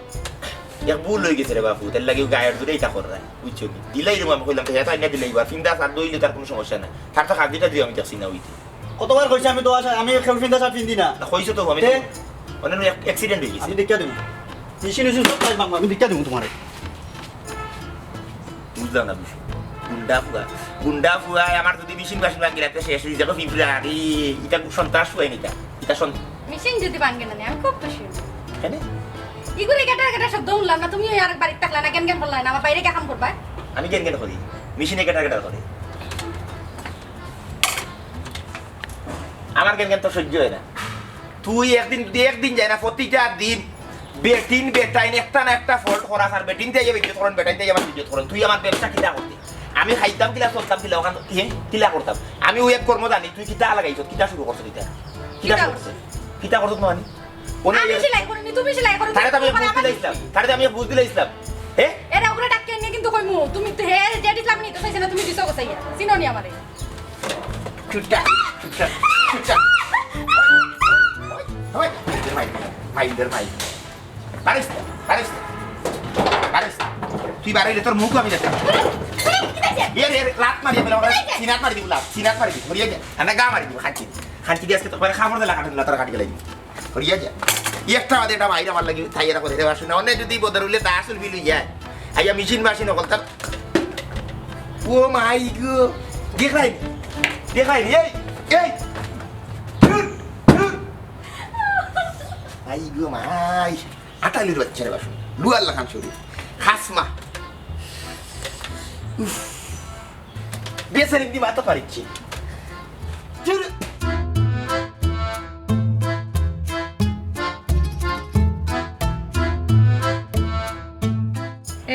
এক ভুল হয়ে গেছে রে বাপু তার লাগে গায়ের জুড়ে এটা করে বুঝছো কি দিলাই রে আমি কইলাম তো আইনা দিলাই বা ফিন্দা আর দইলে তার কোনো সমস্যা না তার তো খাদিটা দিয়ে আমি দেখছি না হইতে কতবার কইছি আমি তো আমি খেল ফিন্দা শার্ট পিন্দি না কইছো তো আমি অন্য অ্যাক্সিডেন্ট হয়ে গেছে আমি দেখা দেব মেশিনে সব কাজ বাংলা আমি দেখা দেব তোমারে বুঝলাম না বিষয় গুন্ডা ফুয়া আমার যদি মেশিন বাসিন ভাঙ্গি রাখতে শেষ হয়ে যাবে ফিব্রুয়ারি এটা সন্ত্রাস ফুয়াই নিটা এটা মেশিন যদি ভাঙে না আমি খুব খুশি কেন ইগুলি কেটা শব্দ শুনলাম না তুমি আর বাড়িতে থাকলা না কেন বললা না আমার বাইরে কাম করবা আমি কেন করি মেশিনে কেটা করে আমার কেন তো সহ্য হয় না তুই একদিন যায় না প্রতিটা দিন বেটিন বেটাইন একটা না একটা ফল্ট করা আর বেটিন দিয়ে যাবে বিদ্যুৎ করেন বেটাইন দিয়ে যাবে বিদ্যুৎ করেন তুই আমার ব্যবসা কিলা করতে আমি খাইতাম কিলা চলতাম কিলা ওখান কিলা করতাম আমি ওই এক কর্ম জানি তুই কিতা লাগাইছ কিতা শুরু করছো কিতা করছো মানে আমি সেলাই করিনি তুমি সেলাই করো তারে আমি বুঝ দিলে ইসলাম হ্যাঁ এরা ওগুলো ডাক্তার নিয়ে কিন্তু কইমু তুমি তো হে যে ইসলাম নি তো চাইছ না তুমি দিছো কইয়া চিনো নি আমারে চুটা ভাই তুই বাড়াইলে তোর মুখ আমি দেখতাম লাত মারিয়ে ফেলে সিনাত মারি দিব হরিয়া যা না গা মারি দিব খাঁচি দিয়ে আজকে তো খাবার দিলা কাটেন না তার কাটি গেলাই হরিয়া যা একটা বাদে এটা বাইরে আমার লাগে তাই এরা কথা শুনে অনেক যদি বদর হইলে তা আসল বিল যায় আইয়া মেশিন বাসি নকল তার ও মাই গো দেখাই এই আই গো মাই আটালির বাচ্চা রে বাসু লুয়ার লাখান শরীর খাসমা বেসার একদিন মাথা পারিচ্ছি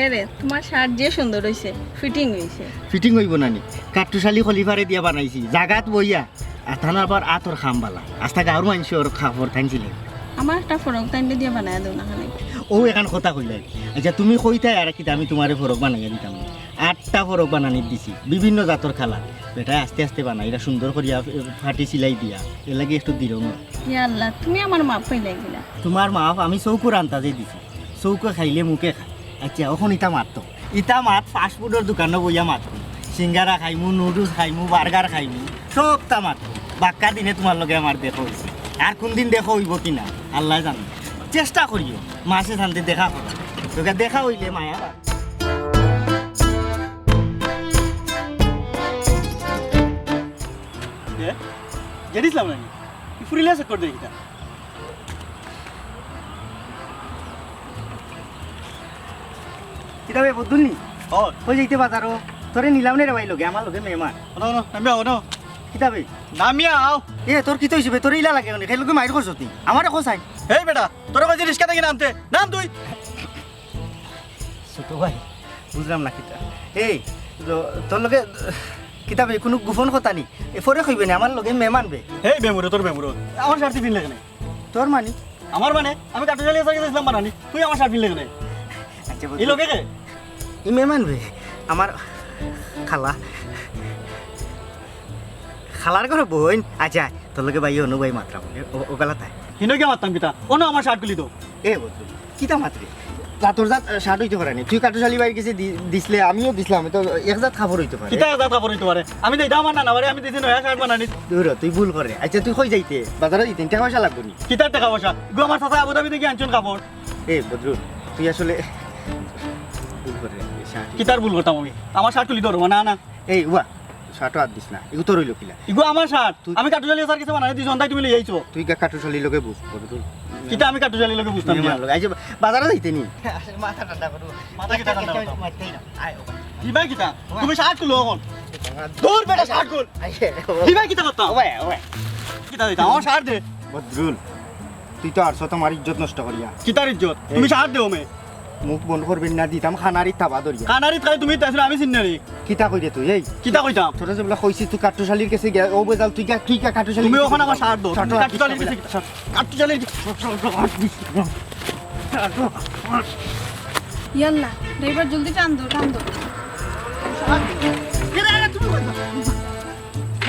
এরে তোমার শার্ট যে সুন্দর হইছে ফিটিং হইব নানি কাটুশালি খলিফারে দিয়া বানাইছি জাগাত বইয়া আর থানার পর আতর খামবালা আস্তা গাঁর মানুষ ওর খাবার খাইছিলে আমার একটা ফরক টাইমে দিয়ে বানায় দাও না খালি ও এখন কথা কইলাই আচ্ছা তুমি কইতাই আর কি আমি তোমারে ফরক বানাইয়া দিতাম 8টা ফরক বানানি দিছি বিভিন্ন জাতর খালা বেটা আস্তে আস্তে বানাই এটা সুন্দর করিয়া ফাটি সিলাই দিয়া এর লাগে একটু দিল ইয়া আল্লাহ তুমি আমার মাপ পাইলে গিলা তোমার মাপ আমি চৌকোর আন্তাজে দিছি চৌকো খাইলে মুখে খাই আচ্ছা এখন ইটা মাত ফাস্টফুডের দোকানে বইয়া মাত সিঙ্গারা খাইমু নুডলস খাইমু বার্গার খাইমু সবটা মাত বাক্কা দিনে তোমার লগে আমার দেখো হয়েছে আর কোন দিন দেখো হইব কিনা আল্লাহ জানে চেষ্টা করিও মাসে শান্তি দেখা করা তোকে দেখা হইলে মায়া জেডিসলাম নাকি ফুরিলে আছে করে দেখিতা কিতাবে বদুলনি ও হই যাইতে বাজারো তোরে নিলাম নে রে ভাই লগে আমার লগে মেহমান নামি আও না কিতাবে নামিয়া আও এ তোর কি তৈছে তোর ইলা লাগে খাই লগে মাইর করছ তুই আমারে কোসাই এই বেটা তোর কাছে রিস্কা থেকে নামতে নাম তুই ছোট ভাই বুঝলাম না কিতা এই তোর লগে কিতাবে কোনো গোপন কথা নি এফরে কইবে না আমার লগে মেহমান বে এই বেমুরে তোর বেমুরে আমার শার্ট পিনলে কেন তোর মানি আমার মানে আমি কাটুশালি এসে গেছিলাম বানানি তুই আমার শার্ট পিনলে কেন আচ্ছা এই লোকে কে ই মেহমান বে আমার খালা খালার করে বইন আচ্ছা তোর লোকে ভাই অনু ভাই মাত্রা ও বেলা তাই হিনকে মারতাম কিতা অন্য আমার শার্ট গুলি তো এ বন্ধু কিতা মাত্রে তোর জাত শার্ট হইতে পারে তুই কাটুশালি ভাইয়ের কাছে দিসলে আমিও দিছিলাম তো এক জাত খাবার হইতে পারে কিতা দাদা কাপড় হইতে পারে আমি তো এটা আমার না পারে আমি দিছি নয়া শার্ট বানানি দূর তুই ভুল করে আচ্ছা তুই কই যাইতে বাজারে দিতে টাকা পয়সা লাগবে নি কিতার টাকা পয়সা গো আমার চাচা আবুধাবি থেকে আনছুন কাপড় এ বদরুল তুই আসলে ভুল করে শার্ট কিতার ভুল করতাম আমি আমার শার্ট তুলি ধরবো না না এই উয়া শার্টও হাত দিস না এগু তোর হইল কিলা ইগো আমার শার্ট আমি কাটুজালি স্যার কিছু বানাই দিছি অন্তাই তুমি লই আইছো তুই কাটুশালি লোকে বুঝ বদরুল কিতা আমি কাটুজালি লগে বুঝতাম না আচ্ছা বাজারে যাইতে নি মাথা ঠান্ডা করো মাথা কিতা ঠান্ডা করতাম? কি ভাই কিতা তুমি শার্ট তুলো এখন দূর বেটা শার্ট গুল কি ভাই কিতা করতাম ওয়ে ওয়ে কিতা দিতা আমার শার্ট দে বদরুল তুই তো আরছো তোমার ইজ্জত নষ্ট করিয়া কিতার ইজ্জত তুমি শার্ট দেও মে মুখ বন্ধ করবি না দিতাম খানারি তাবা ধরিয়া কানারি খাই তুমি তাইছ আমি চিন্নারি কিতা কই দে তুই এই কিতা কইতাম তোরা যেগুলা কইছি তুই কাটুশালির কাছে গিয়া ও বেজাল তুই কাটুশালি তুমি ওখানে আমার শার্ট দাও শার্ট দাও। কাটুজালি কাটুজালি ইয়াল্লা ড্রাইভার জলদি টান দো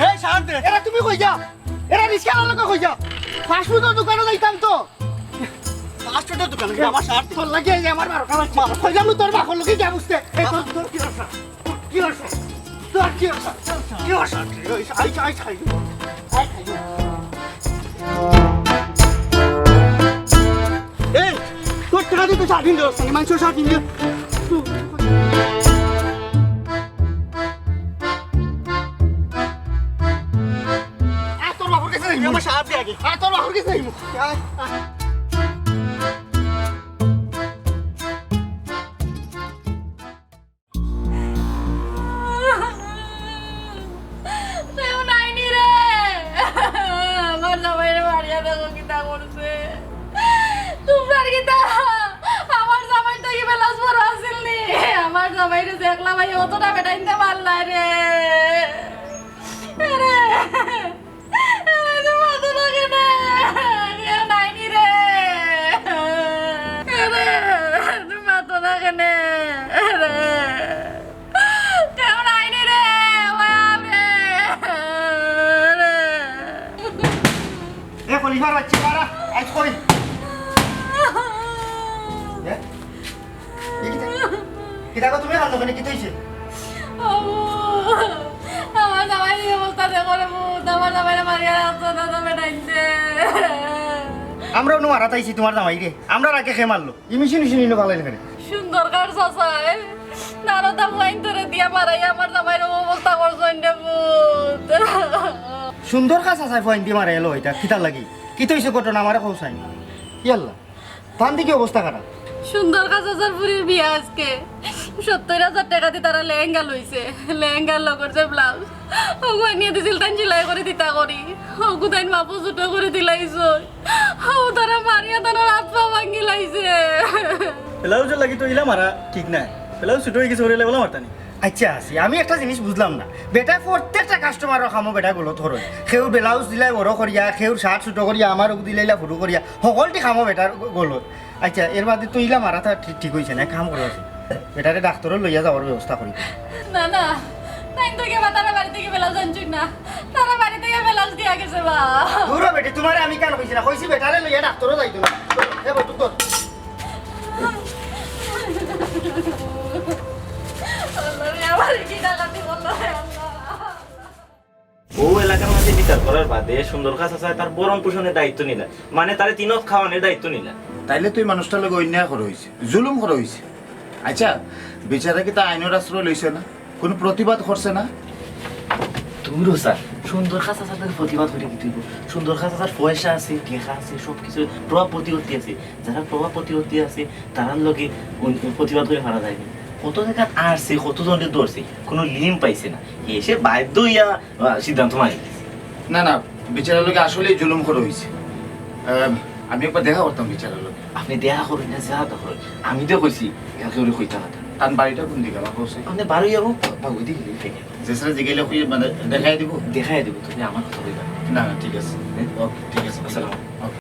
এই শার্ট দে এরা তুমি কই যাও এরা রিস্কা লাগা কই যাও ফাস্ট ফুডের দোকানে যাইতাম তো ফাস্ট ফুডের দোকানে আমার শার্ট তোর লাগে এই আমার মারো খাবার কই যাম তোর বাকর লগে যা বুঝতে এই তোর কি হচ্ছে কি হচ্ছে তোর কি হচ্ছে কি হচ্ছে আই খাই এই তোর টাকা দিতে শার্ট কিনতে হচ্ছে মাংস শার্ট কিনতে তোর বাকর কাছে যাইমু আমার শার্ট দে আগে তোর বাকর কাছে যাইমু কেউ নাইনি রে আমার জামাইরে মারিয়া দেখো কিতা করছে তোমরা কিতা আমার জামাই তো কি বেলাস বড় আছিল নি আমার জামাইরে দেখলা ভাই অতটা বেটাইতে পারলাই রে রে মাথা লাগে না কেউ নাইনি রে মাথা লাগে না রে কেউ নাইনি রে এ খলিফার বাচ্চা মারা আজ কই কিতা তুমি হাল দোকানে কি হইছে আমার জামাই অবস্থা দেখো রে আমার জামাইরে মারিয়া রাখতো দাদা বেটাইছে আমরা নো মারা তাইছি তোমার জামাই রে আমরা রাকে খে মারলো ইমিশন ইমিশন ভালো লাগে সুন্দর কার সসাই নারদা বইন তোরে দিয়া মারাই আমার জামাইর অবস্থা করছেন রে ভূত সুন্দর কাজ আছে ফোন দি মারে এলো এটা কিতা লাগি কি তইছে ঘটনা আমারে কওসাই ইয়াল্লা তান দিকে অবস্থা খারাপ সুন্দর কাজার পুরীর বিয়া আজকে 70,000 টাকা দিয়ে তারা লেহেঙ্গা লইছে লেহেঙ্গার লগর যে ব্লাউজ ওগু নিয়ে দিছিল তাই সেলাই করে দিতা করি ওগু তাই মাপু ছোট করে দিলাইছো ও তারা মারিয়া তার হাত পা ভাঙ্গি লাইছে ব্লাউজ লাগি তো ইলা মারা ঠিক নাই ব্লাউজ ছুটো হয়ে গেছে ওরে বলা মারতানি আচ্ছা আছি আমি একটা জিনিস বুঝলাম না বেটা প্রত্যেকটা কাস্টমারর খামো বেটা গুলো ধরো সেউ ব্লাউজ দিলাই বড় করিয়া সেউর শার্ট ছোট করিয়া আমার দিলাইলা ভুরু করিয়া সকলটি খামো বেটার গলত আচ্ছা এর বাদে তো ইলা মারা ঠিক হয়েছে না কাম করে আছে বেটারে ডাক্তারও লইয়া যাওয়ার ব্যবস্থা করি না না তাই তো কেবা তারা বাড়ি থেকে ব্লাউজ আনছুই না তারা বাড়ি থেকে ব্লাউজ দিয়া গেছে বা দূর বেটি তোমারে আমি কেন কইছি না কইছি বেটারে লইয়া ডাক্তারও যাইতো না এ বটু তো আমার কি ডাকাতি বললো ও এলাকার মধ্যে বিচার করার বাদে সুন্দর কাজ আছে তার বরণ পোষণের দায়িত্ব নিলা মানে তার তিনক খাওয়ানোর দায়িত্ব নিলা তাইলে তুই মানুষটার লগে অন্যায় করা হয়েছে জুলুম করা হয়েছে আচ্ছা বেচারা কি তা আইনের আশ্রয় লইছে না কোনো প্রতিবাদ করছে না তুমিও স্যার সুন্দর কাজ আছে তার প্রতিবাদ করে দিতে সুন্দর কাজ আছে পয়সা আছে টেকা আছে সব কিছু প্রভাব প্রতিপত্তি আছে যারা প্রভাব প্রতিপত্তি আছে তারার লগে প্রতিবাদ করে মারা যায়নি কত জায়গা আসছে কত জনের ধরছে কোনো লিম পাইছে না এসে বাধ্য হইয়া সিদ্ধান্ত মারি না না বেচারার লগে আসলেই জুলুম করা হয়েছে আমি একবার দেখা করতাম বেচারার লগে আপনি দেখা করুন না যা দেখুন আমি তো কইছি কাকে ওরে কইতা না তার বাড়িটা কোন দিকে আমার কৌশল আপনি বারোই যাবো বা ওই দিকে থেকে যেসরা জিগাইলে মানে দেখাই দিব দেখাই দেবো তুমি আমার কথা বলবা না না ঠিক আছে ওকে ঠিক আছে আসসালাম ওকে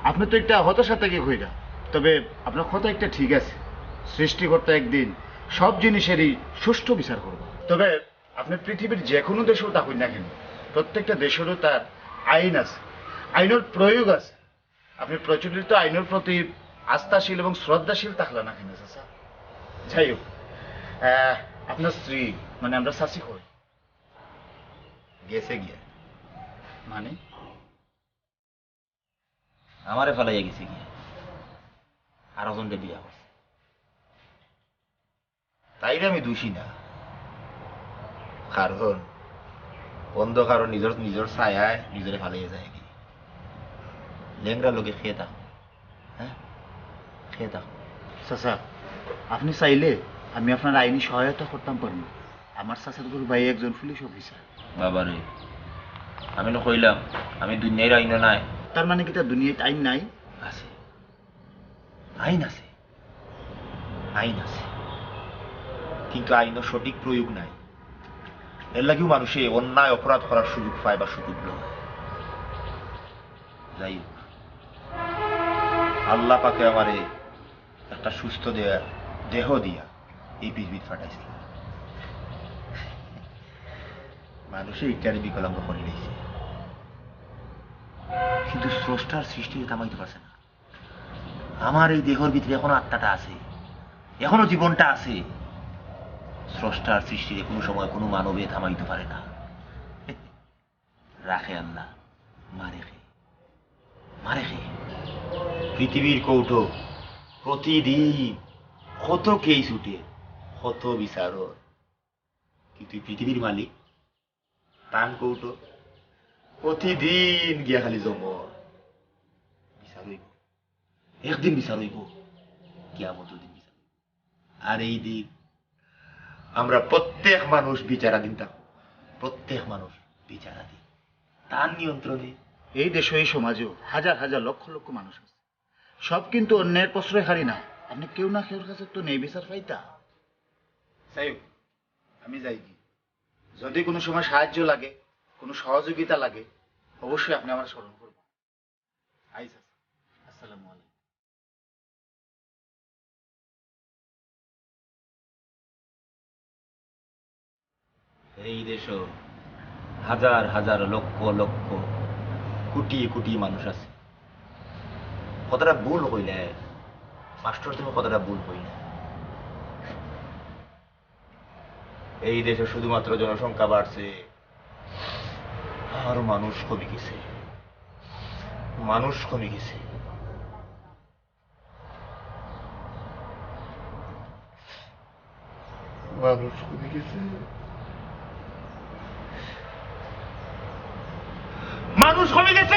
আপনি তো একটা হতাশা থেকে কইরা, তবে আপনার কথা একটা ঠিক আছে, সৃষ্টিকর্তা একদিন সব জিনিসেরই সুষ্ঠু বিচার করবে। তবে আপনি পৃথিবীর যে কোনো দেশেও তা কই না কেন, প্রত্যেকটা দেশেরও তার আইন আছে, আইনের প্রয়োগ আছে। আপনি প্রচলিত আইনের প্রতি আস্থাশীল এবং শ্রদ্ধাশীল থাকলে না কেন চাচা? যাই হোক, আপনার স্ত্রী মানে আমরা শাসি কই গেছে গিয়া মানে আমারে ফেলাইয়া গেছে গিয়া আরো জনকে বিয়া করছে। তাইলে আমি দোষী না, কারণ অন্ধকার নিজের নিজের ছায়ায় নিজেরে ফালাইয়া যায় কি লেংরা লোকে খেয়ে থাকো, হ্যাঁ খেয়ে থাকো। চাচা আপনি চাইলে আমি আপনার আইনি সহায়তা করতাম পারবো। আমার চাচার গুরু ভাই একজন পুলিশ অফিসার। বাবারে আমি তো কইলাম আমি দুনিয়ার আইন নাই। তার মানে কি তার দুনিয়াতে আইন নাই? আছে, আইন আছে, আইন আছে, কিন্তু আইনের সঠিক প্রয়োগ নাই। এর লাগেও মানুষে অন্যায় অপরাধ করার সুযোগ পায় বা সুযোগ লয়। যাই হোক, আল্লাহ পাকে আমারে একটা সুস্থ দেহ দিয়া এই পৃথিবীত ফাটাইছে। মানুষে ইত্যাদি বিকলাঙ্গ করে নিয়েছে, কিন্তু স্রষ্টার সৃষ্টি থামাইতে পারছে না। আমার এই দেহের ভিতরে এখনো আত্মাটা আছে, এখনো জীবনটা আছে। স্রষ্টার সৃষ্টির কোনো সময় কোনো মানবে থামাইতে পারে না। রাখে আল্লাহ, মারে খে, মারে খে। পৃথিবীর কৌটো প্রতিদিন কত কেই ছুটে, কত বিচারর, কিন্তু পৃথিবীর মালিক টান কৌটো প্রতিদিন গিয়া খালি জমর বিচার হইব, একদিন বিচার হইব, কিয়ামত দিন বিচার। আর এই দিন আমরা প্রত্যেক মানুষ বিচারাধীন থাকবো, প্রত্যেক মানুষ বিচারাধীন, তার নিয়ন্ত্রণে। এই দেশে এই সমাজেও হাজার হাজার লক্ষ লক্ষ মানুষ আছে, সব কিন্তু অন্যের প্রশ্রয়কারী না। আপনি কেউ না কেউর কাছে তো নেই বিচার পাইতা। যাই হোক, আমি যাই কি, যদি কোনো সময় সাহায্য লাগে, কোনো সহযোগিতা লাগে, অবশ্যই আপনি আমার স্মরণ করবেন। আইসা, আসসালামু আলাইকুম। এই দেশে হাজার হাজার লক্ষ লক্ষ কোটি কোটি মানুষ আছে। কতটা ভুল হইলে মাস্টার, তুমি কতটা ভুল হইলে। এই দেশে শুধুমাত্র জনসংখ্যা বাড়ছে আর মানুষ কমে গেছে, মানুষ কমে গেছে। মানুষ কমে গেছে, মানুষ কমে গেছে।